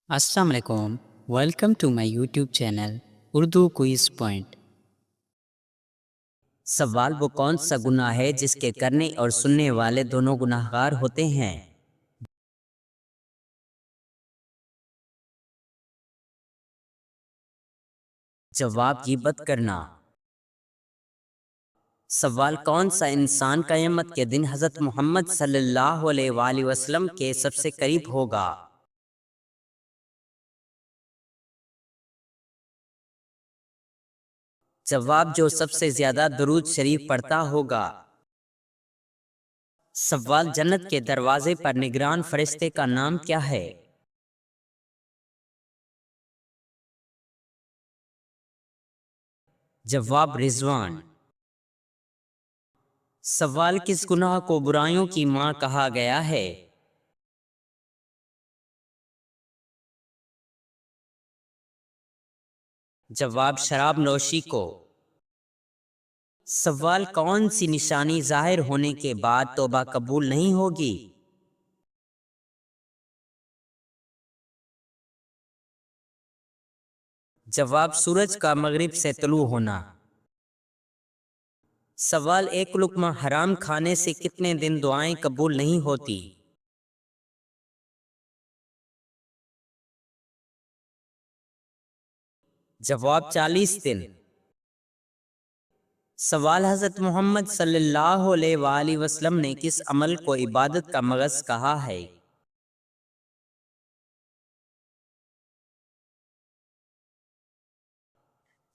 السلام علیکم، welcome to my YouTube channel Urdu quiz point. سوال وہ کون سا گناہ ہے جس کے کرنے اور سننے والے دونوں گناہگار ہوتے ہیں؟ جواب غیبت کرنا۔ سوال کون سا انسان قیامت کے دن حضرت محمد صلی اللہ علیہ وآلہ وسلم کے سب سے قریب ہوگا؟ جواب جو سب سے زیادہ درود شریف پڑھتا ہوگا۔ سوال جنت کے دروازے پر نگران فرشتے کا نام کیا ہے؟ جواب رضوان۔ سوال کس گناہ کو برائیوں کی ماں کہا گیا ہے؟ جواب شراب نوشی کو۔ سوال کون سی نشانی ظاہر ہونے کے بعد توبہ قبول نہیں ہوگی؟ جواب سورج کا مغرب سے طلوع ہونا۔ سوال ایک لقمہ حرام کھانے سے کتنے دن دعائیں قبول نہیں ہوتی؟ جواب 40 دن۔ سوال حضرت محمد صلی اللہ علیہ وآلہ وسلم نے کس عمل کو عبادت کا مغز کہا ہے؟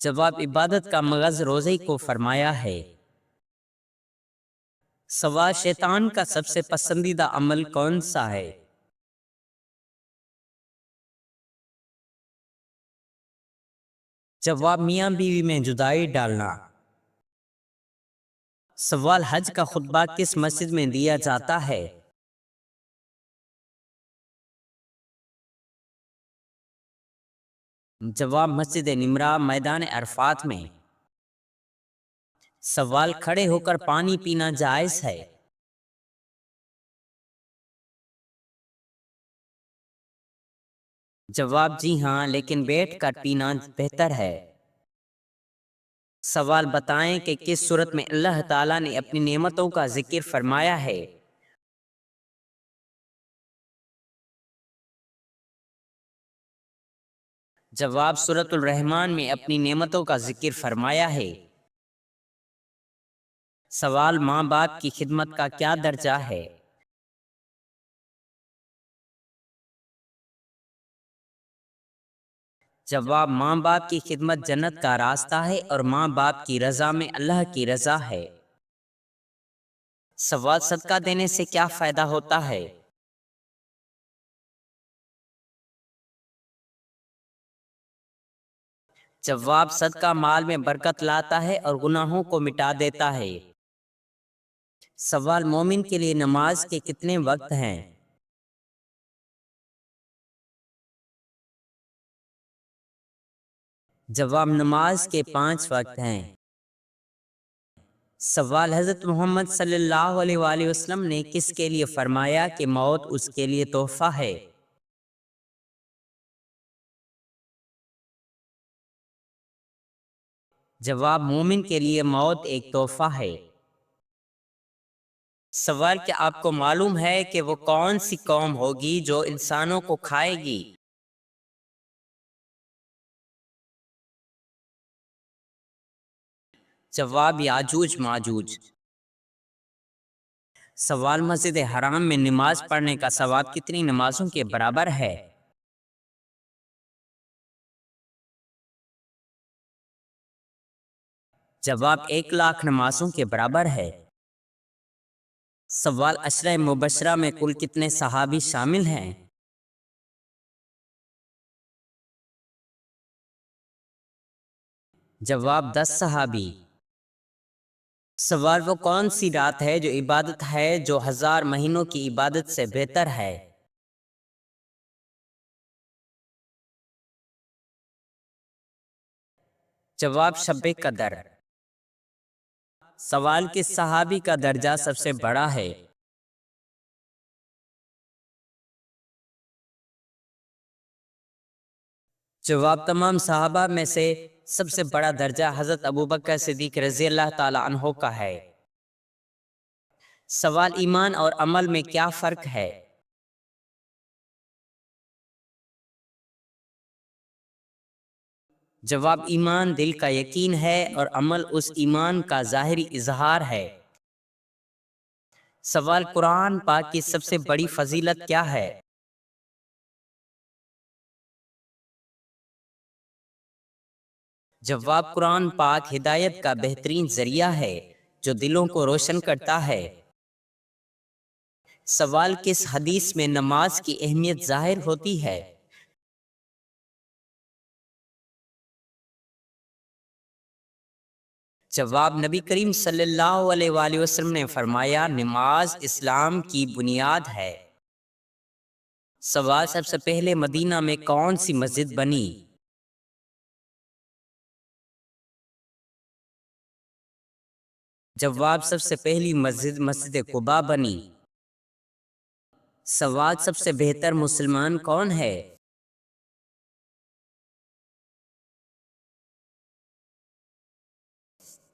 جواب عبادت کا مغز روزے کو فرمایا ہے۔ سوال شیطان کا سب سے پسندیدہ عمل کون سا ہے؟ جواب میاں بیوی میں جدائی ڈالنا۔ سوال حج کا خطبہ کس مسجد میں دیا جاتا ہے؟ جواب مسجد نمرہ میدان عرفات میں۔ سوال کھڑے ہو کر پانی پینا جائز ہے؟ جواب جی ہاں، لیکن بیٹھ کر پینا بہتر ہے۔ سوال بتائیں کہ کس صورت میں اللہ تعالیٰ نے اپنی نعمتوں کا ذکر فرمایا ہے؟ جواب سورۃ الرحمن میں اپنی نعمتوں کا ذکر فرمایا ہے۔ سوال ماں باپ کی خدمت کا کیا درجہ ہے؟ جواب ماں باپ کی خدمت جنت کا راستہ ہے اور ماں باپ کی رضا میں اللہ کی رضا ہے۔ سوال صدقہ دینے سے کیا فائدہ ہوتا ہے؟ جواب صدقہ مال میں برکت لاتا ہے اور گناہوں کو مٹا دیتا ہے۔ سوال مومن کے لیے نماز کے کتنے وقت ہیں؟ جواب نماز کے 5 وقت ہیں۔ سوال حضرت محمد صلی اللہ علیہ وآلہ وسلم نے کس کے لیے فرمایا کہ موت اس کے لیے تحفہ ہے؟ جواب مومن کے لیے موت ایک تحفہ ہے۔ سوال کیا آپ کو معلوم ہے کہ وہ کون سی قوم ہوگی جو انسانوں کو کھائے گی؟ جواب یاجوج ماجوج۔ سوال مسجد حرام میں نماز پڑھنے کا ثواب کتنی نمازوں کے برابر ہے؟ جواب 1,00,000 نمازوں کے برابر ہے۔ سوال عشرہ مبشرہ میں کل کتنے صحابی شامل ہیں؟ جواب 10 صحابی۔ سوال وہ کون سی رات ہے جو عبادت ہے جو 1000 مہینوں کی عبادت سے بہتر ہے؟ جواب شب قدر۔ سوال کس صحابی کا درجہ سب سے بڑا ہے؟ جواب: تمام صحابہ میں سے سب سے بڑا درجہ حضرت ابوبکر صدیق رضی اللہ تعالی عنہ کا ہے۔ سوال: ایمان اور عمل میں کیا فرق ہے؟ جواب: ایمان دل کا یقین ہے اور عمل اس ایمان کا ظاہری اظہار ہے۔ سوال: قرآن پاک کی سب سے بڑی فضیلت کیا ہے؟ جواب: قرآن پاک ہدایت کا بہترین ذریعہ ہے جو دلوں کو روشن کرتا ہے۔ سوال: کس حدیث میں نماز کی اہمیت ظاہر ہوتی ہے؟ جواب: نبی کریم صلی اللہ علیہ وآلہ وسلم نے فرمایا، نماز اسلام کی بنیاد ہے۔ سوال: سب سے پہلے مدینہ میں کون سی مسجد بنی؟ جواب: سب سے پہلی مسجد مسجد قباء بنی۔ سوال: سب سے بہتر مسلمان کون ہے؟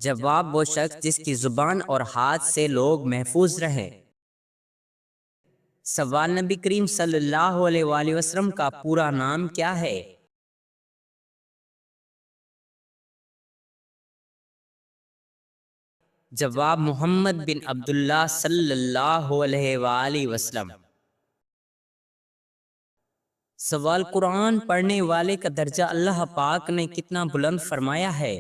جواب: وہ شخص جس کی زبان اور ہاتھ سے لوگ محفوظ رہیں۔ سوال: نبی کریم صلی اللہ علیہ وآلہ وسلم کا پورا نام کیا ہے؟ جواب: محمد بن عبداللہ صلی اللہ علیہ وآلہ وسلم۔ سوال: قرآن پڑھنے والے کا درجہ اللہ پاک نے کتنا بلند فرمایا ہے؟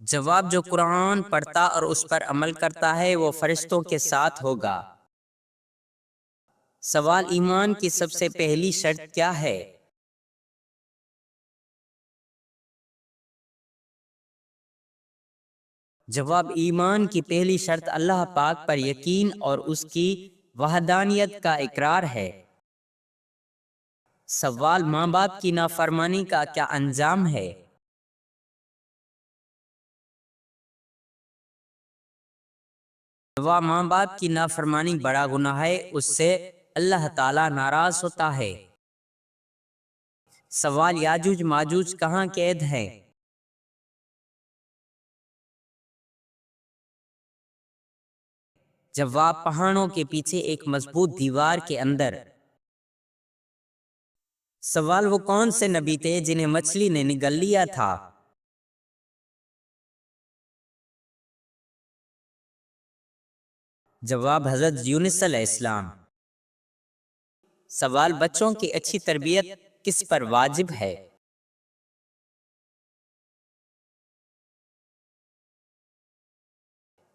جواب: جو قرآن پڑھتا اور اس پر عمل کرتا ہے وہ فرشتوں کے ساتھ ہوگا۔ سوال: ایمان کی سب سے پہلی شرط کیا ہے؟ جواب: ایمان کی پہلی شرط اللہ پاک پر یقین اور اس کی وحدانیت کا اقرار ہے۔ سوال: ماں باپ کی نافرمانی کا کیا انجام ہے؟ جواب: ماں باپ کی نافرمانی بڑا گناہ ہے، اس سے اللہ تعالیٰ ناراض ہوتا ہے۔ سوال: یاجوج ماجوج کہاں قید ہیں؟ جواب: پہاڑوں کے پیچھے ایک مضبوط دیوار کے اندر۔ سوال: وہ کون سے نبی تھے جنہیں مچھلی نے نگل لیا تھا؟ جواب: حضرت یونس علیہ السلام۔ سوال: بچوں کی اچھی تربیت کس پر واجب ہے؟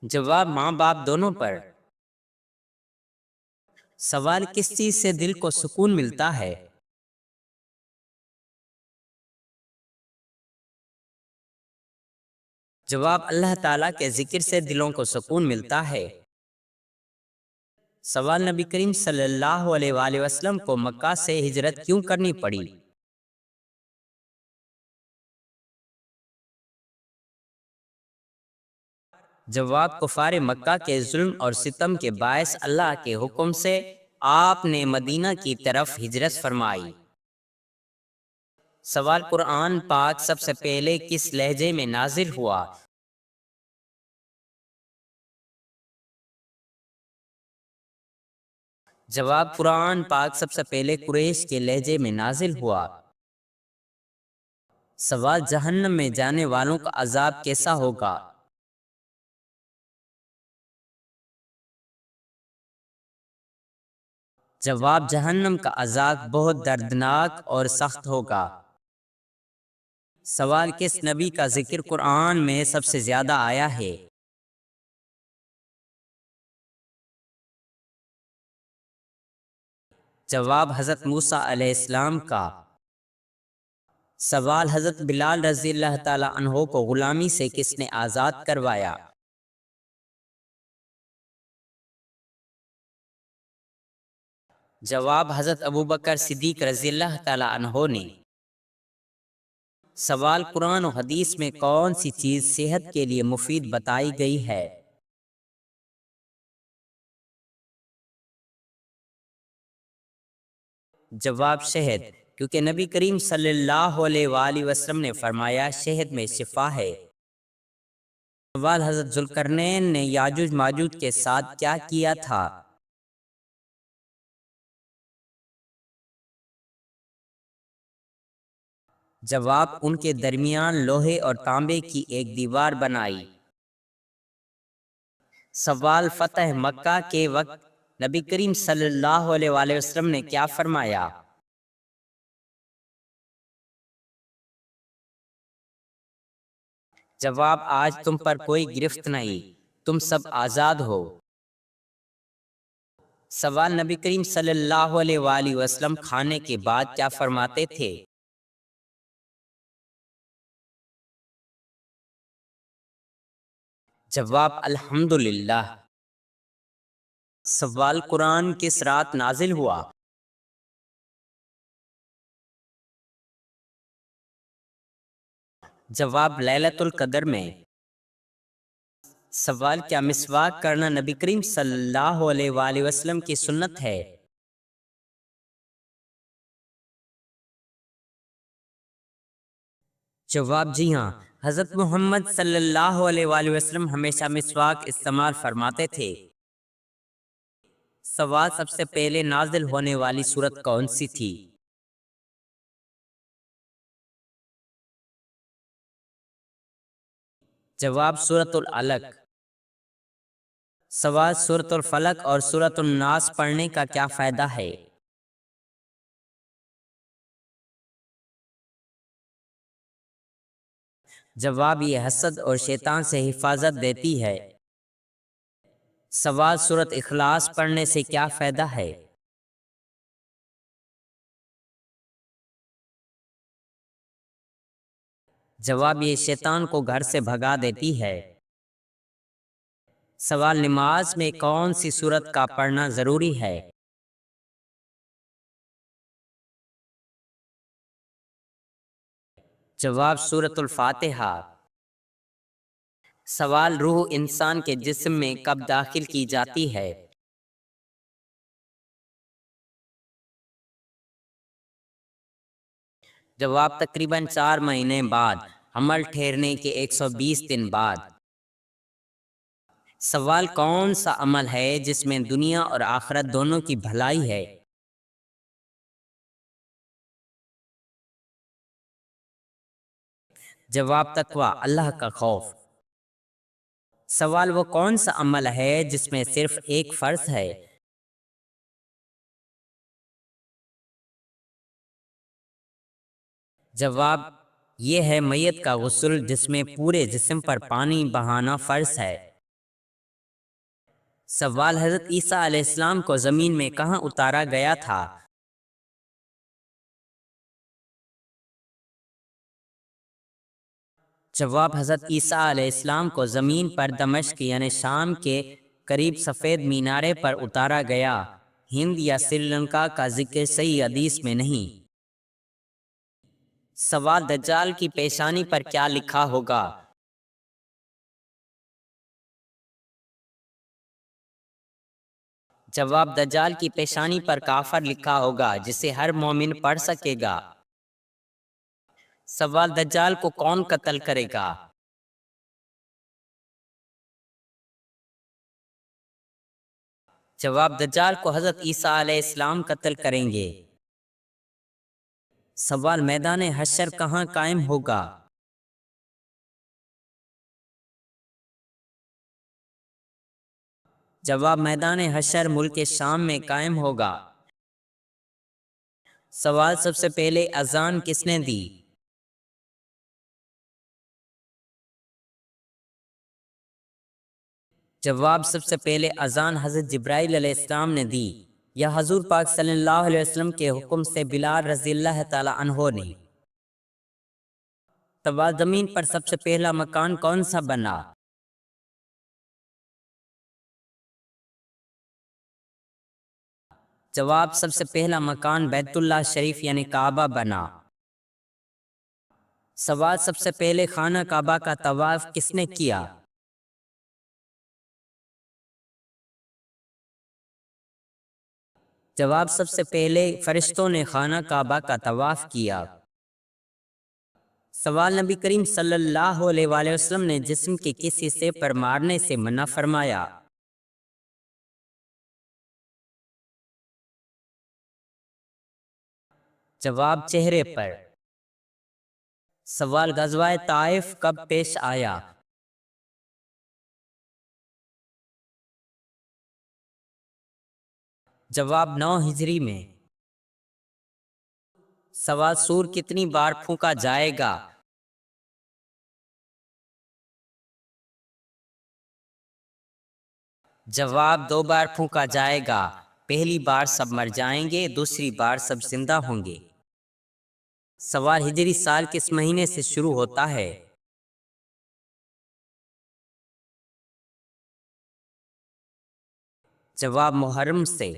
جواب: ماں باپ دونوں پر۔ سوال: کس چیز سے دل کو سکون ملتا ہے؟ جواب: اللہ تعالیٰ کے ذکر سے دلوں کو سکون ملتا ہے۔ سوال: نبی کریم صلی اللہ علیہ وآلہ وسلم کو مکہ سے ہجرت کیوں کرنی پڑی؟ جواب: کفار مکہ کے ظلم اور ستم کے باعث اللہ کے حکم سے آپ نے مدینہ کی طرف ہجرت فرمائی۔ سوال: قرآن پاک سب سے پہلے کس لہجے میں نازل ہوا؟ جواب: قرآن پاک سب سے پہلے قریش کے لہجے میں نازل ہوا۔ سوال: جہنم میں جانے والوں کا عذاب کیسا ہوگا؟ جواب: جہنم کا عذاب بہت دردناک اور سخت ہوگا۔ سوال: کس نبی کا ذکر قرآن میں سب سے زیادہ آیا ہے؟ جواب: حضرت موسیٰ علیہ السلام کا۔ سوال: حضرت بلال رضی اللہ تعالیٰ عنہ کو غلامی سے کس نے آزاد کروایا؟ جواب: حضرت ابوبکر صدیق رضی اللہ تعالیٰ عنہ نے۔ سوال: قرآن و حدیث میں کون سی چیز صحت کے لیے مفید بتائی گئی ہے؟ جواب شہد، کیونکہ نبی کریم صلی اللہ علیہ وآلہ وسلم نے فرمایا شہد میں شفا ہے۔ سوال، حضرت ذوالقرنین نے یاجوج ماجوج کے ساتھ کیا کیا تھا؟ جواب، ان کے درمیان لوہے اور تانبے کی ایک دیوار بنائی۔ سوال، فتح مکہ کے وقت نبی کریم صلی اللہ علیہ وآلہ وسلم نے کیا فرمایا؟ جواب، آج تم پر کوئی گرفت نہیں، تم سب آزاد ہو۔ سوال، نبی کریم صلی اللہ علیہ وآلہ وسلم کھانے کے بعد کیا فرماتے تھے؟ جواب، الحمدللہ۔ سوال، قرآن کس رات نازل ہوا؟ جواب، لیلۃ القدر میں۔ سوال، کیا مسواک کرنا نبی کریم صلی اللہ علیہ وآلہ وسلم کی سنت ہے؟ جواب، جی ہاں، حضرت محمد صلی اللہ علیہ وآلہ وسلم ہمیشہ مسواک استعمال فرماتے تھے۔ سوال، سب سے پہلے نازل ہونے والی سورت کون سی تھی؟ جواب، سورۃ العلق۔ سوال، سورۃ الفلق اور سورۃ الناس پڑھنے کا کیا فائدہ ہے؟ جواب، یہ حسد اور شیطان سے حفاظت دیتی ہے۔ سوال، سورۃ اخلاص پڑھنے سے کیا فائدہ ہے؟ جواب، یہ شیطان کو گھر سے بھگا دیتی ہے۔ سوال، نماز میں کون سی سورت کا پڑھنا ضروری ہے؟ جواب، سورۃ الفاتحہ۔ سوال، روح انسان کے جسم میں کب داخل کی جاتی ہے؟ جواب، تقریباً 4 مہینے بعد، حمل ٹھہرنے کے 120 دن بعد۔ سوال، کون سا عمل ہے جس میں دنیا اور آخرت دونوں کی بھلائی ہے؟ جواب، تقویٰ، اللہ کا خوف۔ سوال، وہ کون سا عمل ہے جس میں صرف ایک فرض ہے؟ جواب، یہ ہے میت کا غسل جس میں پورے جسم پر پانی بہانا فرض ہے۔ سوال، حضرت عیسیٰ علیہ السلام کو زمین میں کہاں اتارا گیا تھا؟ جواب، حضرت عیسیٰ علیہ السلام کو زمین پر دمشق یعنی شام کے قریب سفید مینارے پر اتارا گیا۔ ہند یا سری لنکا کا ذکر صحیح حدیث میں نہیں۔ سوال، دجال کی پیشانی پر کیا لکھا ہوگا؟ جواب، دجال کی پیشانی پر کافر لکھا ہوگا جسے ہر مومن پڑھ سکے گا۔ سوال، دجال کو کون قتل کرے گا؟ جواب، دجال کو حضرت عیسیٰ علیہ السلام قتل کریں گے۔ سوال، میدان حشر کہاں قائم ہوگا؟ جواب، میدان حشر ملک شام میں قائم ہوگا۔ سوال، سب سے پہلے اذان کس نے دی؟ جواب، سب سے پہلے اذان حضرت جبرائیل علیہ السلام نے دی، یا حضور پاک صلی اللہ علیہ وسلم کے حکم سے بلال رضی اللہ تعالی عنہ نے۔ سوال، زمین پر سب سے پہلا مکان کون سا بنا؟ جواب، سب سے پہلا مکان بیت اللہ شریف یعنی کعبہ بنا۔ سوال، سب سے پہلے خانہ کعبہ کا طواف کس نے کیا؟ جواب: سب سے پہلے فرشتوں نے خانہ کعبہ کا طواف کیا۔ سوال: نبی کریم صلی اللہ علیہ وآلہ وسلم نے جسم کے کس حصے پر مارنے سے منع فرمایا؟ جواب: چہرے پر۔ سوال: غزوہ طائف کب پیش آیا؟ جواب: 9 ہجری میں۔ سوال: سور کتنی بار پھونکا جائے گا؟ جواب: 2 بار پھونکا جائے گا۔ پہلی بار سب مر جائیں گے، دوسری بار سب زندہ ہوں گے۔ سوال: ہجری سال کس مہینے سے شروع ہوتا ہے؟ جواب: محرم سے۔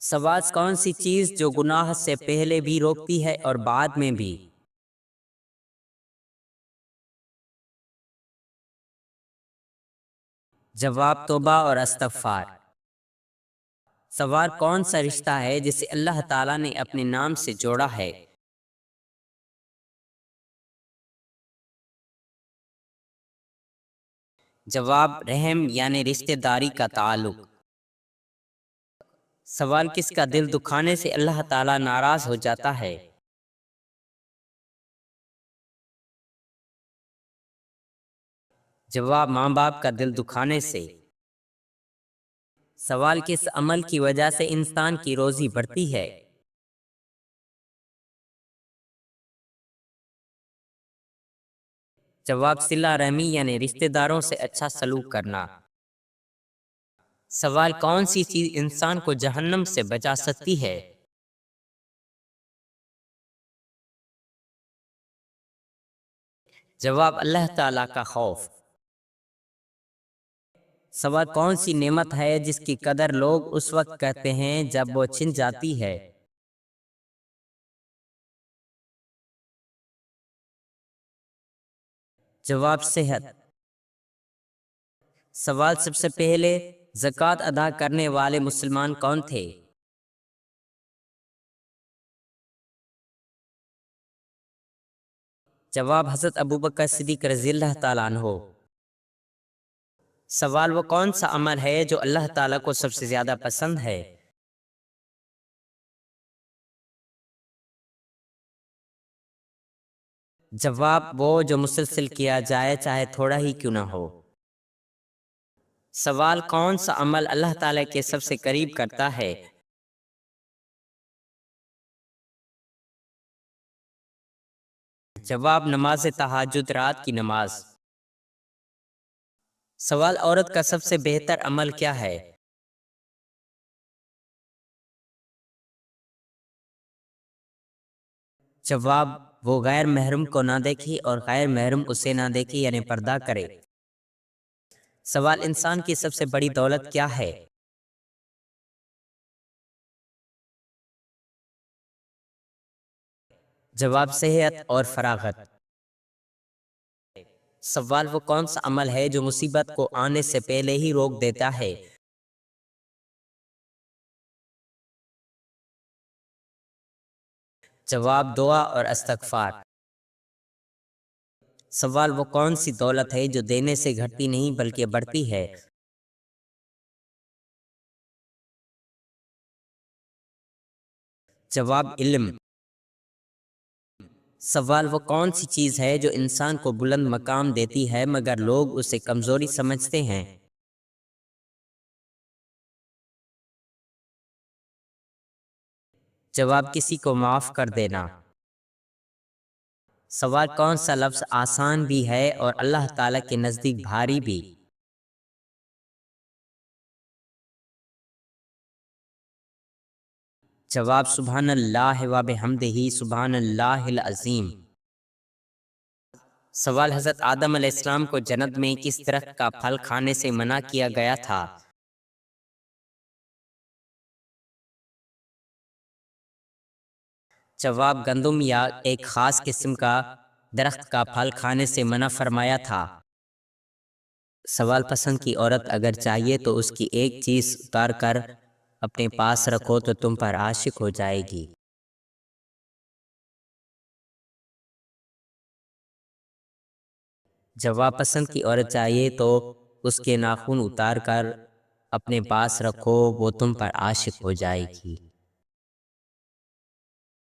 سوال: کون سی چیز جو گناہ سے پہلے بھی روکتی ہے اور بعد میں بھی؟ جواب: توبہ اور استغفار۔ سوال: کون سا رشتہ ہے جسے اللہ تعالیٰ نے اپنے نام سے جوڑا ہے؟ جواب: رحم یعنی رشتہ داری کا تعلق۔ سوال: کس کا دل دکھانے سے اللہ تعالیٰ ناراض ہو جاتا ہے؟ جواب: ماں باپ کا دل دکھانے سے۔ سوال: کس عمل کی وجہ سے انسان کی روزی بڑھتی ہے؟ جواب: صلہ رحمی یعنی رشتہ داروں سے اچھا سلوک کرنا۔ سوال: کون سی چیز انسان کو جہنم سے بچا سکتی ہے؟ جواب: اللہ تعالیٰ کا خوف۔ سوال: کون سی نعمت ہے جس کی قدر لوگ اس وقت کرتے ہیں جب وہ چھن جاتی ہے؟ جواب: صحت۔ سوال: سب سے پہلے زکوٰۃ ادا کرنے والے مسلمان کون تھے؟ جواب: حضرت ابوبکر صدیق رضی اللہ تعالیٰ عنہ۔ سوال: وہ کون سا عمل ہے جو اللہ تعالیٰ کو سب سے زیادہ پسند ہے؟ جواب: وہ جو مسلسل کیا جائے چاہے تھوڑا ہی کیوں نہ ہو۔ سوال: کون سا عمل اللہ تعالیٰ کے سب سے قریب کرتا ہے؟ جواب: نماز تہجد، رات کی نماز۔ سوال: عورت کا سب سے بہتر عمل کیا ہے؟ جواب: وہ غیر محرم کو نہ دیکھے اور غیر محرم اسے نہ دیکھے یعنی پردہ کرے۔ سوال: انسان کی سب سے بڑی دولت کیا ہے؟ جواب: صحت اور فراغت۔ سوال: وہ کون سا عمل ہے جو مصیبت کو آنے سے پہلے ہی روک دیتا ہے؟ جواب: دعا اور استغفار۔ سوال: وہ کون سی دولت ہے جو دینے سے گھٹتی نہیں بلکہ بڑھتی ہے؟ جواب: علم۔ سوال: وہ کون سی چیز ہے جو انسان کو بلند مقام دیتی ہے مگر لوگ اسے کمزوری سمجھتے ہیں؟ جواب: کسی کو معاف کر دینا۔ سوال: کون سا لفظ آسان بھی ہے اور اللہ تعالیٰ کے نزدیک بھاری بھی؟ جواب: سبحان اللہ و بحمدہ سبحان اللہ العظیم۔ سوال: حضرت آدم علیہ السلام کو جنت میں کس درخت کا پھل کھانے سے منع کیا گیا تھا؟ جواب: گندم یا ایک خاص قسم کا درخت کا پھل کھانے سے منع فرمایا تھا۔ سوال: پسند کی عورت اگر چاہیے تو اس کی ایک چیز اتار کر اپنے پاس رکھو تو تم پر عاشق ہو جائے گی۔ جب پسند کی عورت چاہیے تو اس کے ناخن اتار کر اپنے پاس رکھو، وہ تم پر عاشق ہو جائے گی۔